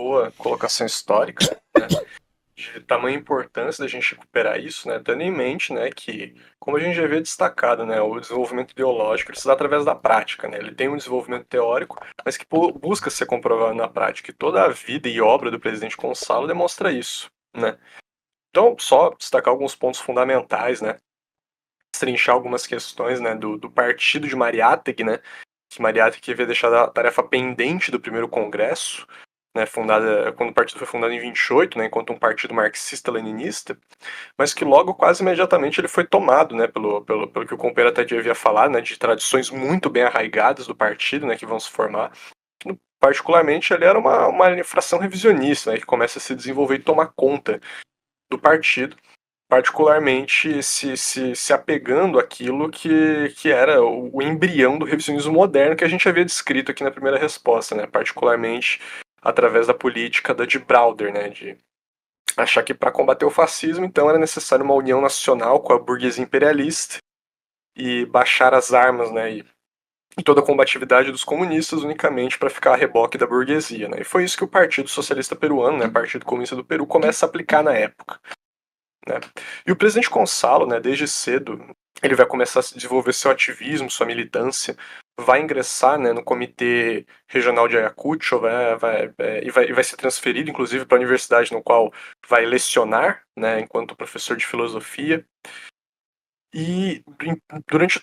boa colocação histórica, né, de tamanha importância da gente recuperar isso, né, tendo em mente, né, que, como a gente já havia destacado, né, o desenvolvimento ideológico ele se dá através da prática, né, ele tem um desenvolvimento teórico, mas que busca ser comprovado na prática, e toda a vida e obra do presidente Gonçalo demonstra isso, né. Então, só destacar alguns pontos fundamentais, né, destrinchar algumas questões, né, do partido de Mariátegui, né, que Mariátegui havia deixado a tarefa pendente do primeiro congresso, né, quando o partido foi fundado em 28, né, enquanto um partido marxista-leninista, mas que logo, quase imediatamente, ele foi tomado, né, pelo que o companheiro até havia falado, né, de tradições muito bem arraigadas do partido, né, que vão se formar. Particularmente, ele era uma infração revisionista, né, que começa a se desenvolver e tomar conta do partido, particularmente se apegando àquilo que era o embrião do revisionismo moderno que a gente havia descrito aqui na primeira resposta, né? Particularmente através da política de Browder, né? De achar que para combater o fascismo, então, era necessário uma união nacional com a burguesia imperialista e baixar as armas, né? E toda a combatividade dos comunistas unicamente para ficar a reboque da burguesia, né? E foi isso que o Partido Socialista Peruano, né? Partido Comunista do Peru, começa a aplicar na época. Né? E o presidente Gonçalo, né, desde cedo, ele vai começar a desenvolver seu ativismo, sua militância, vai ingressar, né, no Comitê Regional de Ayacucho, e vai ser transferido, inclusive, para a universidade no qual vai lecionar, né, enquanto professor de filosofia. E durante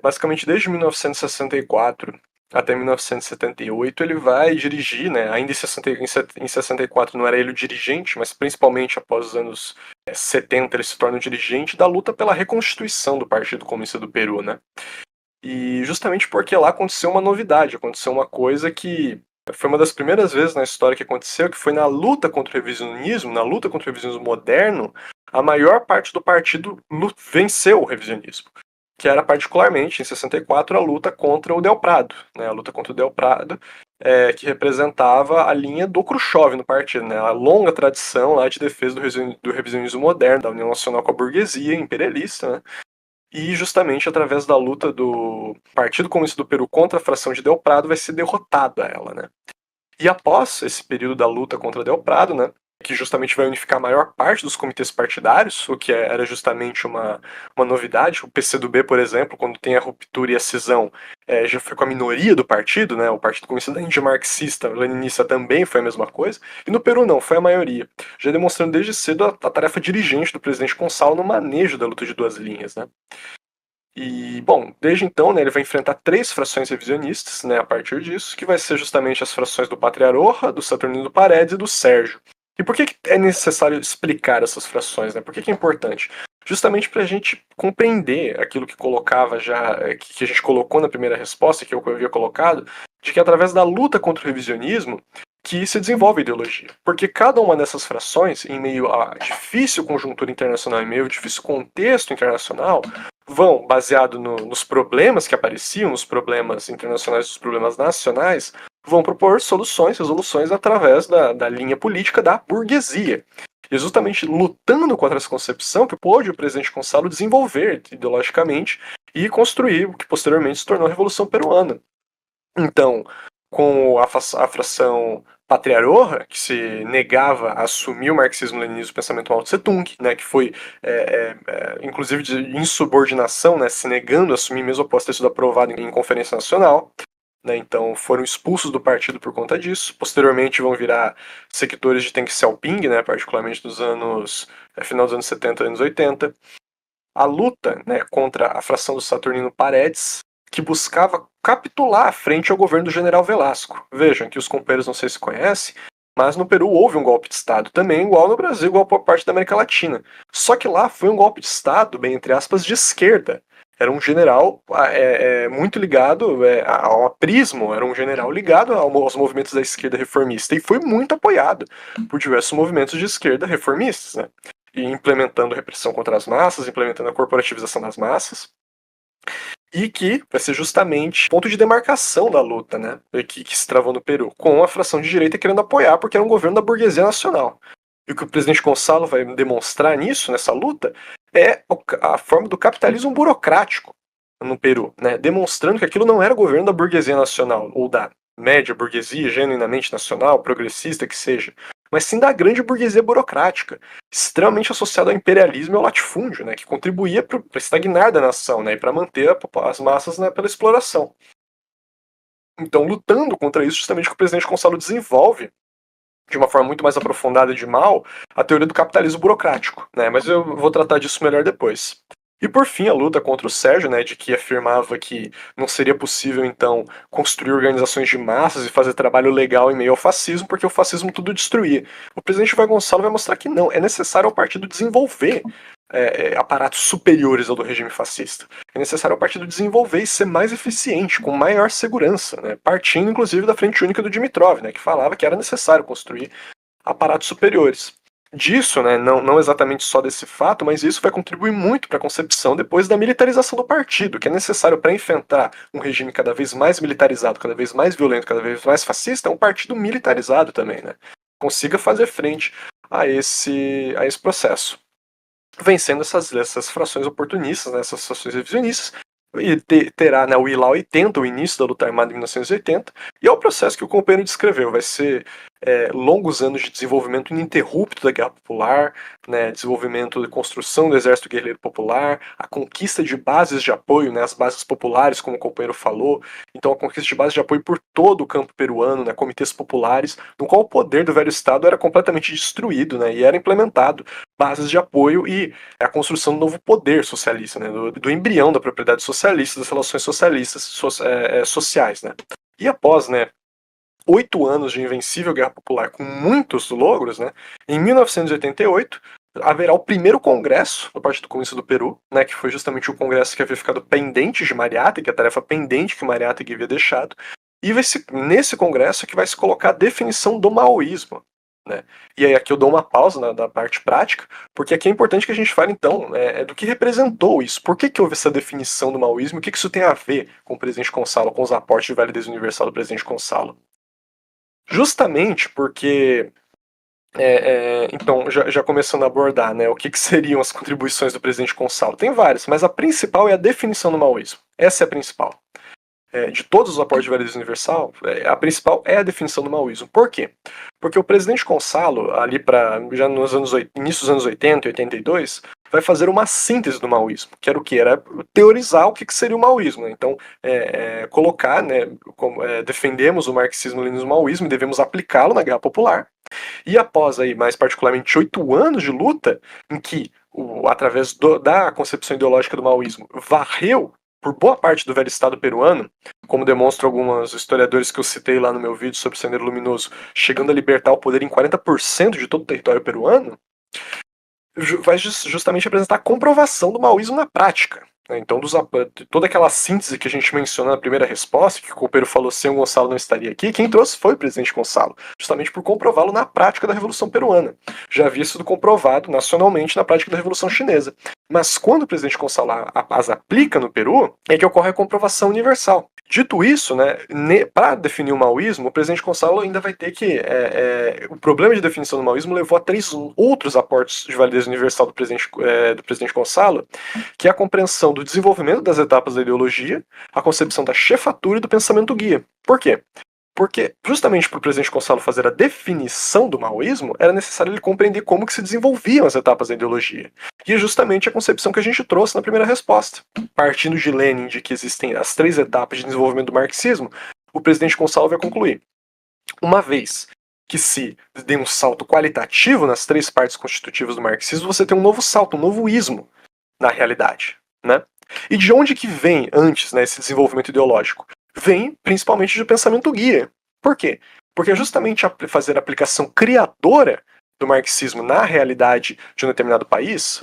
basicamente desde 1964 até 1978, ele vai dirigir, né, ainda em 64 não era ele o dirigente, mas principalmente após os anos 70 ele se torna o dirigente da luta pela reconstituição do Partido Comunista do Peru, né? E justamente porque lá aconteceu uma novidade, aconteceu uma coisa que foi uma das primeiras vezes na história que aconteceu, que foi na luta contra o revisionismo, na luta contra o revisionismo moderno, a maior parte do partido venceu o revisionismo, que era particularmente, em 64, a luta contra o Del Prado, né, a luta contra o Del Prado, que representava a linha do Khrushchev no partido, né, a longa tradição lá de defesa do revisionismo moderno, da União Nacional com a burguesia imperialista, né, e justamente através da luta do Partido Comunista do Peru contra a fração de Del Prado vai ser derrotada ela, né. E após esse período da luta contra Del Prado, né, que justamente vai unificar a maior parte dos comitês partidários, o que era justamente uma novidade. O PCdoB, por exemplo, quando tem a ruptura e a cisão, já foi com a minoria do partido, né, o Partido Comunista da Índia marxista, leninista também foi a mesma coisa, e no Peru não, foi a maioria, já demonstrando desde cedo a tarefa dirigente do presidente Gonçalo no manejo da luta de duas linhas, né. E, bom, desde então, né, ele vai enfrentar três frações revisionistas, né, a partir disso, que vai ser justamente as frações do Patriarorra, do Saturnino Paredes e do Sérgio. E por que é necessário explicar essas frações, né? Por que é importante? Justamente para a gente compreender aquilo que colocava já, que a gente colocou na primeira resposta, que eu havia colocado, de que através da luta contra o revisionismo que se desenvolve a ideologia. Porque cada uma dessas frações, em meio a difícil conjuntura internacional, em meio a difícil contexto internacional, vão, baseado nos problemas que apareciam, nos problemas internacionais, nos problemas nacionais, vão propor soluções, resoluções através da linha política da burguesia. E justamente lutando contra essa concepção que pôde o presidente Gonçalo desenvolver ideologicamente e construir o que posteriormente se tornou a Revolução Peruana. Então, com a fração Patriarorra, que se negava a assumir o marxismo-leninismo, o pensamento Mao Tse-tung, né, que foi, inclusive, de insubordinação, né, se negando a assumir mesmo após ter sido aprovado em conferência nacional. Né, então foram expulsos do partido por conta disso. Posteriormente vão virar seguidores de Deng Xiaoping, né, particularmente dos final dos anos 70 e anos 80. A luta, né, contra a fração do Saturnino Paredes, que buscava capitular frente ao governo do general Velasco. Vejam que os companheiros não sei se conhecem, mas no Peru houve um golpe de Estado também, igual no Brasil, igual por parte da América Latina. Só que lá foi um golpe de Estado, bem entre aspas, de esquerda. Era um general muito ligado ao aprismo, era um general ligado aos movimentos da esquerda reformista e foi muito apoiado por diversos movimentos de esquerda reformistas, né? E implementando repressão contra as massas, implementando a corporativização das massas, e que vai ser justamente o ponto de demarcação da luta, né, que se travou no Peru, com a fração de direita querendo apoiar, porque era um governo da burguesia nacional. E o que o presidente Gonçalo vai demonstrar nisso, nessa luta, é a forma do capitalismo burocrático no Peru, né, demonstrando que aquilo não era o governo da burguesia nacional, ou da média burguesia, genuinamente nacional, progressista que seja, mas sim da grande burguesia burocrática, extremamente associada ao imperialismo e ao latifúndio, né, que contribuía para estagnar da nação, né, e para manter as massas, né, pela exploração. Então, lutando contra isso, justamente que o presidente Gonçalo desenvolve de uma forma muito mais aprofundada de mal, a teoria do capitalismo burocrático, né? Mas eu vou tratar disso melhor depois. E por fim, a luta contra o Sérgio, né, de que afirmava que não seria possível, então, construir organizações de massas e fazer trabalho legal em meio ao fascismo, porque o fascismo tudo destruía. O presidente Vai Gonçalo vai mostrar que não, é necessário ao partido desenvolver aparatos superiores ao do regime fascista. É necessário ao partido desenvolver e ser mais eficiente, com maior segurança, né, partindo inclusive da Frente Única do Dimitrov, né, que falava que era necessário construir aparatos superiores. Disso, né, não exatamente só desse fato, mas isso vai contribuir muito para a concepção depois da militarização do partido, que é necessário para enfrentar um regime cada vez mais militarizado, cada vez mais violento, cada vez mais fascista, é um partido militarizado também, né? Consiga fazer frente a esse processo. Vencendo essas frações oportunistas, né, essas frações revisionistas, e terá, né, o ILA 80, o início da luta armada em 1980, e é o processo que o companheiro descreveu. Vai ser longos anos de desenvolvimento ininterrupto da Guerra Popular, né, desenvolvimento de construção do Exército Guerreiro Popular, a conquista de bases de apoio, né, as bases populares, como o companheiro falou, então a conquista de bases de apoio por todo o campo peruano, né, comitês populares, no qual o poder do velho Estado era completamente destruído, né, e era implementado bases de apoio e a construção do novo poder socialista, né, do embrião da propriedade socialista, das relações socialistas sociais. Né. E após, né, 8 anos de invencível guerra popular com muitos logros, né, em 1988 haverá o primeiro congresso do Partido Comunista do Peru, né, que foi justamente o congresso que havia ficado pendente de Mariátegui, a tarefa pendente que Mariátegui havia deixado, e vai ser nesse congresso que vai se colocar a definição do maoísmo. Né? E aí aqui eu dou uma pausa na parte prática, porque aqui é importante que a gente fale então do que representou isso, por que houve essa definição do maoísmo, o que isso tem a ver com o presidente Gonçalo, com os aportes de validez universal do presidente Gonçalo. Justamente porque, então, já começando a abordar, né, o que seriam as contribuições do presidente Gonçalo. Tem várias, mas a principal é a definição do maoísmo. Essa é a principal. De todos os aportes de validez universal, a principal é a definição do maoísmo. Por quê? Porque o presidente Gonçalo, ali já nos início dos anos 80 e 82, vai fazer uma síntese do maoísmo, que era o que? Era teorizar o que seria o maoísmo. Né? Então, colocar, né, defendemos o marxismo-leninismo e o maoísmo e devemos aplicá-lo na Guerra Popular. E após, aí, mais particularmente, 8 anos de luta, em que, através da concepção ideológica do maoísmo, varreu por boa parte do velho Estado peruano, como demonstram alguns historiadores que eu citei lá no meu vídeo sobre o Sendeiro Luminoso, chegando a libertar o poder em 40% de todo o território peruano, vai justamente apresentar a comprovação do maoísmo na prática. Então, toda aquela síntese que a gente mencionou na primeira resposta, que o Copeiro falou sem o Gonçalo não estaria aqui, quem trouxe foi o presidente Gonçalo, justamente por comprová-lo na prática da Revolução Peruana. Já havia sido comprovado nacionalmente na prática da Revolução Chinesa. Mas quando o presidente Gonçalo as aplica no Peru, é que ocorre a comprovação universal. Dito isso, né, para definir o maoísmo, o presidente Gonçalo ainda vai ter que. O problema de definição do maoísmo levou a 3 outros aportes de validez universal do presidente Gonçalo, que é a compreensão do desenvolvimento das etapas da ideologia, a concepção da chefatura e do pensamento guia. Por quê? Porque, justamente para o presidente Gonçalo fazer a definição do maoísmo, era necessário ele compreender como que se desenvolviam as etapas da ideologia. E é justamente a concepção que a gente trouxe na primeira resposta. Partindo de Lenin, de que existem as 3 etapas de desenvolvimento do marxismo, o presidente Gonçalo vai concluir. Uma vez que se dê um salto qualitativo nas 3 partes constitutivas do marxismo, você tem um novo salto, um novo ismo na realidade. Né? E de onde que vem antes, né, esse desenvolvimento ideológico? Vem principalmente do pensamento guia. Por quê? Porque é justamente fazer a aplicação criadora do marxismo na realidade de um determinado país,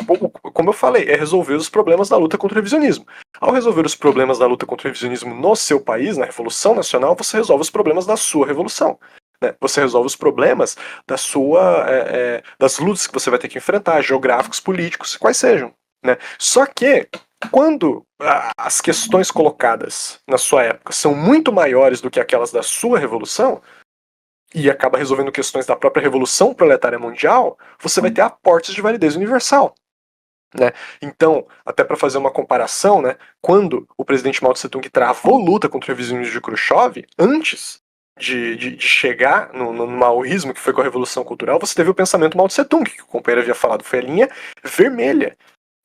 como eu falei, é resolver os problemas da luta contra o revisionismo. Ao resolver os problemas da luta contra o revisionismo no seu país, na Revolução Nacional, você resolve os problemas da sua revolução. Né? Você resolve os problemas das lutas que você vai ter que enfrentar, geográficos, políticos, quais sejam. Né? Só que, quando as questões colocadas na sua época são muito maiores do que aquelas da sua revolução, e acaba resolvendo questões da própria Revolução Proletária Mundial, você vai ter aportes de validez universal. Né? Então, até para fazer uma comparação, né, quando o presidente Mao Tse Tung travou luta contra o revisionismo de Khrushchev, antes de chegar no maoísmo, que foi com a Revolução Cultural, você teve o pensamento Mao Tse Tung, que o companheiro havia falado, foi a linha vermelha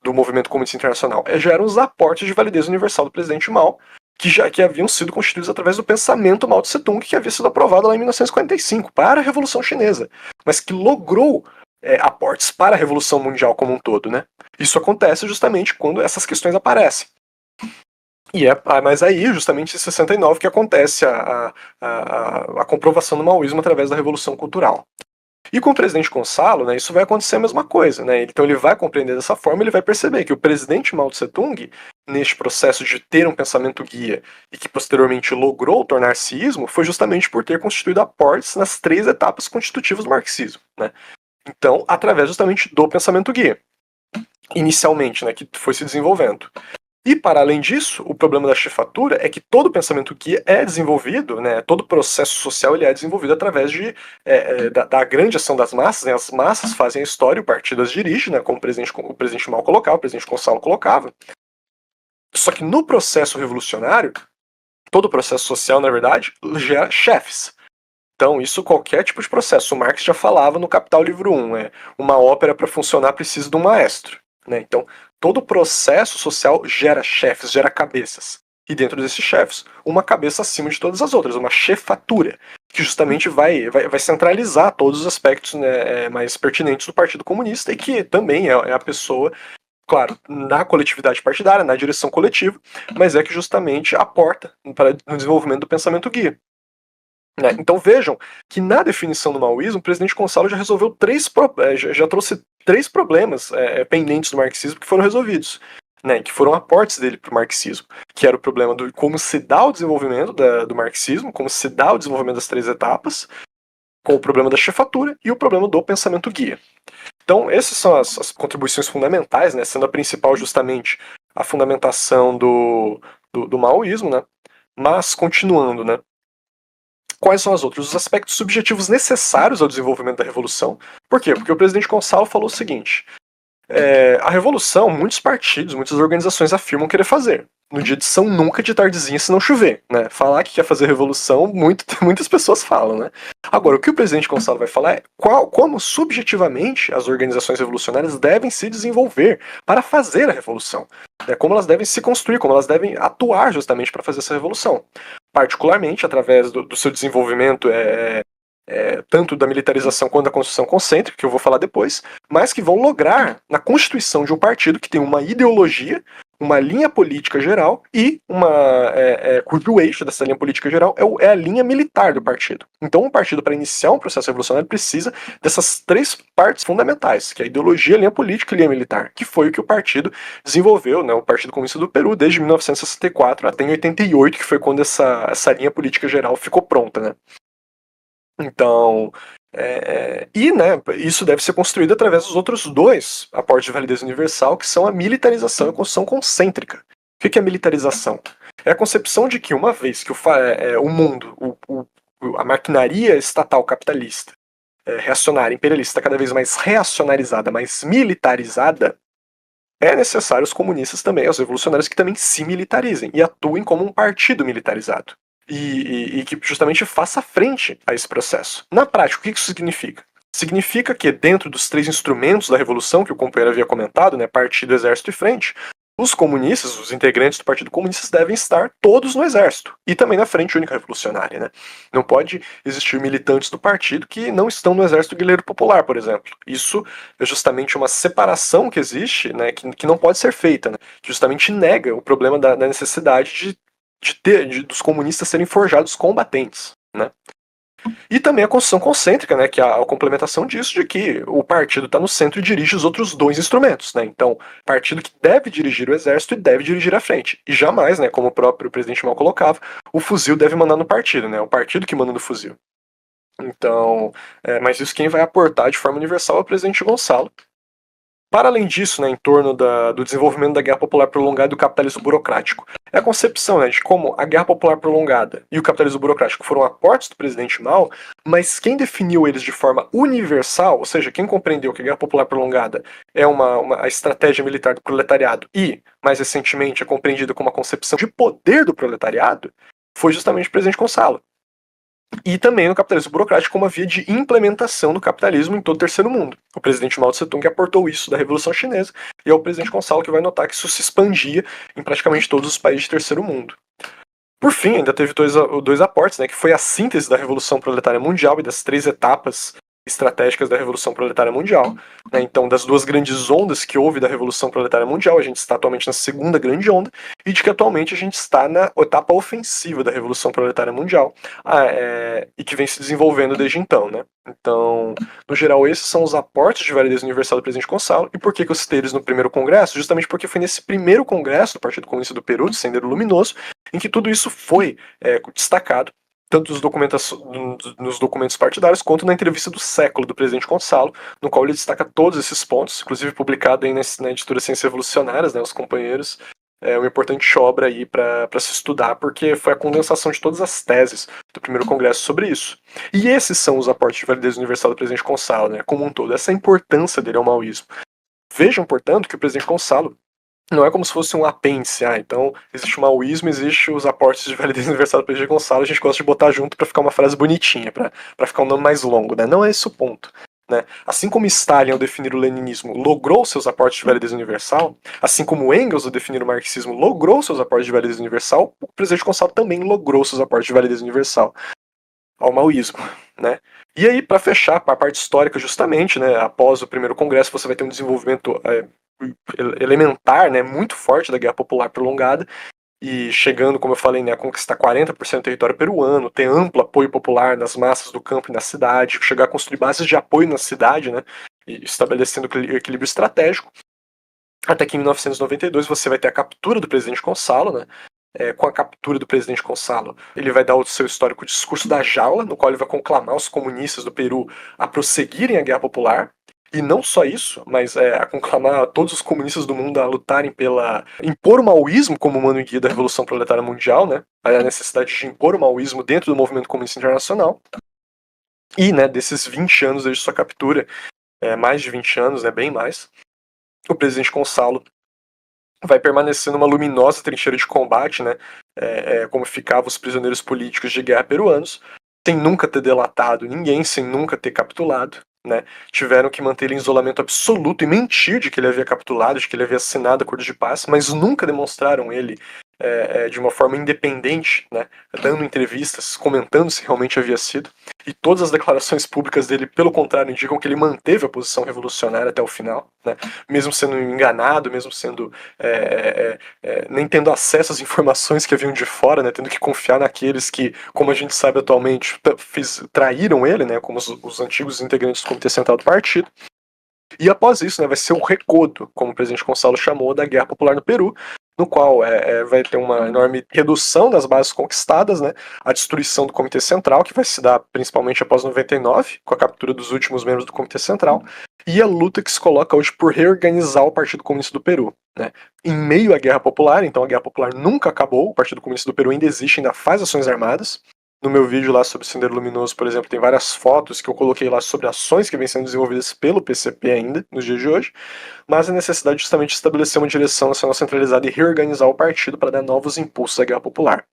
do movimento comunista internacional. Já eram os aportes de validez universal do presidente Mao, que haviam sido constituídos através do pensamento Mao Tse Tung, que havia sido aprovado lá em 1945 para a Revolução Chinesa, mas que logrou aportes para a Revolução Mundial como um todo, né? Isso acontece justamente quando essas questões aparecem. Mas aí, justamente em 69, que acontece a comprovação do maoísmo através da Revolução Cultural. E com o presidente Gonçalo, né, isso vai acontecer a mesma coisa. Né? Então ele vai compreender dessa forma, ele vai perceber que o presidente Mao Tse Tung, neste processo de ter um pensamento guia e que posteriormente logrou tornar-se ismo, foi justamente por ter constituído aportes nas 3 etapas constitutivas do marxismo. Né? Então, através justamente do pensamento guia, inicialmente, né, que foi se desenvolvendo. E, para além disso, o problema da chefatura é que todo pensamento guia é desenvolvido, né, todo processo social ele é desenvolvido através da grande ação das massas. Né, as massas fazem a história, o partido as dirige, né, como o presidente Mao colocava, o presidente Gonçalo colocava. Só que no processo revolucionário, todo processo social, na verdade, gera chefes. Então, isso qualquer tipo de processo. O Marx já falava no Capital Livro 1, uma ópera para funcionar precisa de um maestro. Né? Então, todo processo social gera chefes, gera cabeças. E dentro desses chefes, uma cabeça acima de todas as outras, uma chefatura, que justamente vai centralizar todos os aspectos, né, mais pertinentes do Partido Comunista e que também é a pessoa, claro, na coletividade partidária, na direção coletiva, mas é que justamente aporta para o desenvolvimento do pensamento guia. Né? Então vejam que na definição do maoísmo, o presidente Gonçalo já resolveu já trouxe 3 problemas pendentes do marxismo que foram resolvidos, né? Que foram aportes dele para o marxismo, que era o problema do como se dá o desenvolvimento do marxismo, como se dá o desenvolvimento das 3 etapas, com o problema da chefatura e o problema do pensamento guia. Então essas são as contribuições fundamentais, né? Sendo a principal justamente a fundamentação do maoísmo, né? Mas continuando, né? Quais são as outras? Os aspectos subjetivos necessários ao desenvolvimento da revolução. Por quê? Porque o presidente Gonçalo falou o seguinte: a revolução, muitos partidos, muitas organizações afirmam querer fazer. No dia de São Nunca, de tardezinha, se não chover. Né? Falar que quer fazer revolução, muitas pessoas falam. Né? Agora, o que o presidente Gonçalo vai falar é como subjetivamente as organizações revolucionárias devem se desenvolver para fazer a revolução. Né? Como elas devem se construir, como elas devem atuar justamente para fazer essa revolução. Particularmente através do seu desenvolvimento tanto da militarização quanto da construção concêntrica, que eu vou falar depois, mas que vão lograr na constituição de um partido que tem uma ideologia, uma linha política geral e cujo eixo dessa linha política geral é a linha militar do partido. Então, um partido, para iniciar um processo revolucionário, precisa dessas 3 partes fundamentais, que é a ideologia, a linha política e a linha militar, que foi o que o partido desenvolveu, né, o Partido Comunista do Peru, desde 1964 até em 88, que foi quando essa linha política geral ficou pronta, né? Então, né, isso deve ser construído através dos outros 2 aportes de validez universal, que são a militarização e a construção concêntrica. O que é militarização? É a concepção de que, uma vez que o mundo, a maquinaria estatal capitalista, reacionária, imperialista, está cada vez mais reacionarizada, mais militarizada, é necessário os comunistas também, os revolucionários, que também se militarizem e atuem como um partido militarizado. E que justamente faça frente a esse processo. Na prática, o que isso significa? Significa que dentro dos 3 instrumentos da revolução que o companheiro havia comentado, né, partido, exército e frente, os comunistas, os integrantes do Partido Comunista devem estar todos no exército e também na Frente Única Revolucionária. Né? Não pode existir militantes do partido que não estão no Exército Guerreiro Popular, por exemplo. Isso é justamente uma separação que existe, né, que não pode ser feita, né, que justamente nega o problema da necessidade dos comunistas serem forjados combatentes, né? E também a construção concêntrica, né, que é a complementação disso, de que o partido está no centro e dirige os outros 2 instrumentos, né? Então, partido que deve dirigir o exército e deve dirigir a frente. E jamais, né, como o próprio presidente Mao colocava, o fuzil deve mandar no partido, né? É o partido que manda no fuzil. Então, mas isso quem vai aportar de forma universal é o presidente Gonçalo. Para além disso, né, em torno do desenvolvimento da guerra popular prolongada e do capitalismo burocrático, é a concepção, né, de como a guerra popular prolongada e o capitalismo burocrático foram aportes do presidente Mao, mas quem definiu eles de forma universal, ou seja, quem compreendeu que a guerra popular prolongada é a estratégia militar do proletariado e, mais recentemente, é compreendida como a concepção de poder do proletariado, foi justamente o presidente Gonçalo. e também no capitalismo burocrático como a via de implementação do capitalismo em todo o terceiro mundo. O presidente Mao Tse Tung aportou isso da Revolução Chinesa, e é o presidente Gonçalo que vai notar que isso se expandia em praticamente todos os países de terceiro mundo. Por fim, ainda teve dois aportes, né, que foi a síntese da Revolução Proletária Mundial e das 3 etapas estratégicas da Revolução Proletária Mundial. Né? Então, das 2 grandes ondas que houve da Revolução Proletária Mundial, a gente está atualmente na segunda grande onda, e de que atualmente a gente está na etapa ofensiva da Revolução Proletária Mundial, e que vem se desenvolvendo desde então. Né? Então, no geral, esses são os aportes de validez universal do presidente Gonçalo. E por que eu citei eles no primeiro congresso? Justamente porque foi nesse primeiro congresso do Partido Comunista do Peru, do Sendero Luminoso, em que tudo isso foi destacado, tanto nos documentos partidários quanto na entrevista do século do presidente Gonçalo, no qual ele destaca todos esses pontos, inclusive publicado aí na editora Ciências Revolucionárias, né, os companheiros, uma importante obra aí para se estudar, porque foi a condensação de todas as teses do primeiro congresso sobre isso. E esses são os aportes de validez universal do presidente Gonçalo, né, como um todo, essa é a importância dele ao maoísmo. Vejam, portanto, que o presidente Gonçalo não é como se fosse um apêndice. Então existe o maoísmo, existe os aportes de validez universal do PG Gonçalo, a gente gosta de botar junto para ficar uma frase bonitinha, para ficar um nome mais longo, né? Não é esse o ponto. Né? Assim como Stalin, ao definir o leninismo, logrou seus aportes de validez universal, assim como Engels, ao definir o marxismo, logrou seus aportes de validez universal, o presidente Gonçalo também logrou seus aportes de validez universal ao maoísmo. Né? E aí, para fechar, para a parte histórica, justamente, né, após o primeiro congresso, você vai ter um desenvolvimento elementar, né, muito forte da guerra popular prolongada, e chegando, como eu falei, né, a conquistar 40% do território peruano, ter amplo apoio popular nas massas do campo e na cidade, chegar a construir bases de apoio na cidade, né, e estabelecendo equilíbrio estratégico, até que em 1992 você vai ter a captura do presidente Gonçalo, né, com a captura do presidente Gonçalo, ele vai dar o seu histórico discurso da jaula, no qual ele vai conclamar os comunistas do Peru a prosseguirem a guerra popular. E não só isso, mas a conclamar todos os comunistas do mundo a lutarem pela impor o maoísmo como mano e guia da Revolução Proletária Mundial, né? A necessidade de impor o maoísmo dentro do movimento comunista internacional. E, né, desses 20 anos desde sua captura, mais de 20 anos, né, bem mais, o presidente Gonçalo vai permanecer numa luminosa trincheira de combate, né, como ficavam os prisioneiros políticos de guerra peruanos, sem nunca ter delatado ninguém, sem nunca ter capitulado. Né, tiveram que manter ele em isolamento absoluto e mentir de que ele havia capitulado, de que ele havia assinado acordo de paz, mas nunca demonstraram ele de uma forma independente, né, dando entrevistas, comentando se realmente havia sido. E todas as declarações públicas dele, pelo contrário, indicam que ele manteve a posição revolucionária até o final, né, mesmo sendo enganado, mesmo sendo nem tendo acesso às informações que haviam de fora, né, tendo que confiar naqueles que, como a gente sabe atualmente, traíram ele, né, como os antigos integrantes do Comitê Central do Partido. E após isso, né, vai ser o recodo, como o presidente Gonçalo chamou, da Guerra Popular no Peru, no qual vai ter uma enorme redução das bases conquistadas, né, a destruição do Comitê Central, que vai se dar principalmente após 99, com a captura dos últimos membros do Comitê Central, e a luta que se coloca hoje por reorganizar o Partido Comunista do Peru. Né, em meio à Guerra Popular, então a Guerra Popular nunca acabou, o Partido Comunista do Peru ainda existe, ainda faz ações armadas. No meu vídeo lá sobre o Sendero Luminoso, por exemplo, tem várias fotos que eu coloquei lá sobre ações que vêm sendo desenvolvidas pelo PCP ainda, nos dias de hoje, mas a necessidade justamente de estabelecer uma direção nacional centralizada e reorganizar o partido para dar novos impulsos à guerra popular.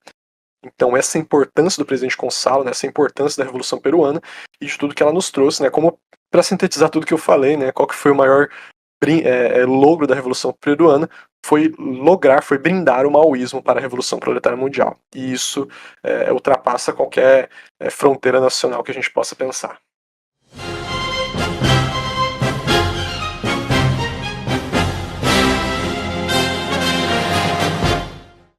Então essa importância do presidente Gonçalo, né, essa importância da Revolução Peruana e de tudo que ela nos trouxe, né, como para sintetizar tudo que eu falei, né, qual que foi o maior logro da Revolução Peruana, foi brindar o maoísmo para a Revolução Proletária Mundial. E isso ultrapassa qualquer fronteira nacional que a gente possa pensar.